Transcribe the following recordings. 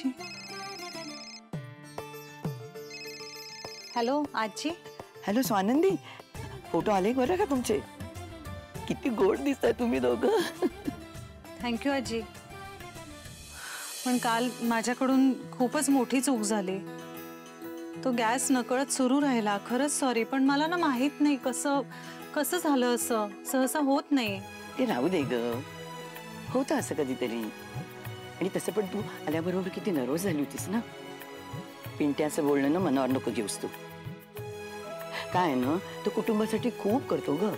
आजी. हॅलो आजी. Hello Swanandi, photo आले बरं का तुमचे? किती गोड दिसताय तुम्ही दोघं. थँक्यू आजी. पण काल माझ्याकडून खूपच मोठी चूक झाली. तो गॅस नकळत सुरू राहिला. खरंच सॉरी, पण मला ना माहित नाही कसं कसं झालं. असं सहसा होत नाही. ते राहू दे ग, होतं असं कधीतरी. आणि तसं पण तू आल्याबरोबर किती नर्वस झाली होतीस ना. पिंट्याचं बोलणं ना मनावर नको घेऊस तू. काय ना, तो कुटुंबासाठी खूप करतो ग.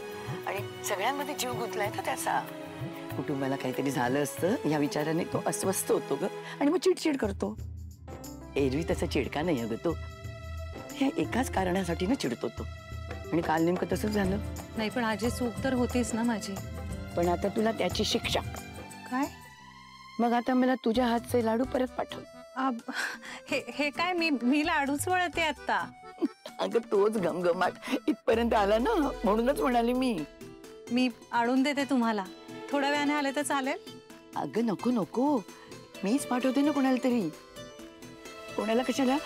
आणि सगळ्यांमध्ये जीव गुंतलाय ना त्याचा. कुटुंबाला काहीतरी झालं असतं या विचाराने तो अस्वस्थ होतो ग. आणि मग चिडचिड करतो. एरवी तसा चिडका नाही अगं तो. ह्या एकाच कारणासाठी ना चिडतो तो. आणि काल नेमकं तसंच झालं. नाही पण आजी, चूक तर होतीच ना माझी. पण आता तुला त्याची शिक्षा. काय? मग आता मला तुझ्या हातचे लाडू परत पाठव. हे काय, मी लाडूच वळते आता. अगं तोच घमघमाट इथपर्यंत आला ना, म्हणूनच म्हणाले मी आणून देते तुम्हाला. थोड्या वेळाने आले तर चालेल? अगं नको नको, मीच पाठवते ना कोणाला तरी. कोणाला कशाला,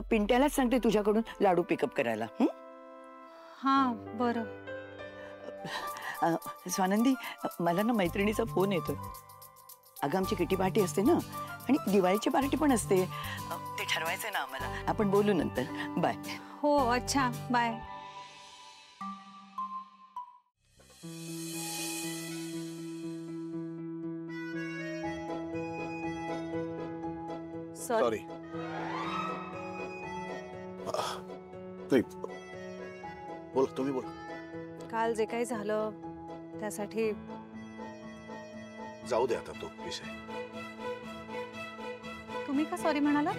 पिंट्यालाच सांगते तुझ्याकडून लाडू पिकअप करायला. हां बरं. स्वानंदी, मला ना मैत्रिणीचा फोन येतोय. अगं आमची किटी पार्टी असते ना, आणि दिवाळीची पार्टी पण असते. ते ठरवायचंय ना आम्हाला. आपण बोलू नंतर. बाय. हो अच्छा, बाय. सॉरी. नाही, बोला तुम्ही बोला. काल जे काही झालं त्यासाठी जाऊ दे आता तो विषय. तुम्ही का सॉरी म्हणाला?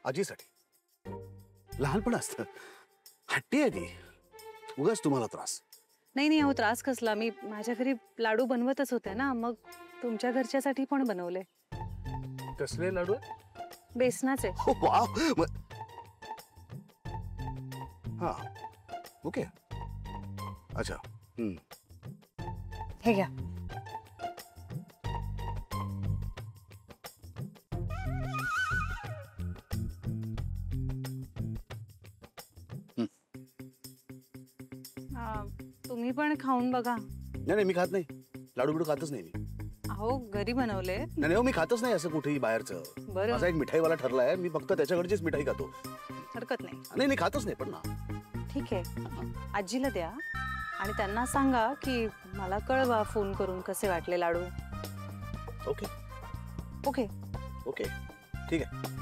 आजीसाठी. लहानपण असतं, हट्टी आहे ती. उगाच तुम्हाला त्रास. नाही हो, त्रास कसला. मी माझ्या घरी लाडू बनवतच होते ना, मग तुमच्या घरच्यासाठी पण बनवले. कसले लाडू? बेसनाचे. वाव. हा ओके. अच्छा. हे घ्या. तुम्ही पण खाऊन बघा. नाही मी खात नाही. लाडू बिडू खातच नाही मी. अहो घरी बनवले. नाही मी खातच नाही असं कुठेही बाहेरचं. बरं. माझा एक मिठाईवाला ठरलाय, मी फक्त त्याच्याकडचीच मिठाई खातो. हरकत नाही. नाही खातच नाही पण ना. ठीक आहे, आजीला द्या आणि त्यांना सांगा की मला कळवा फोन करून कसे वाटले लाडू. ओके ओके ओके ठीक आहे.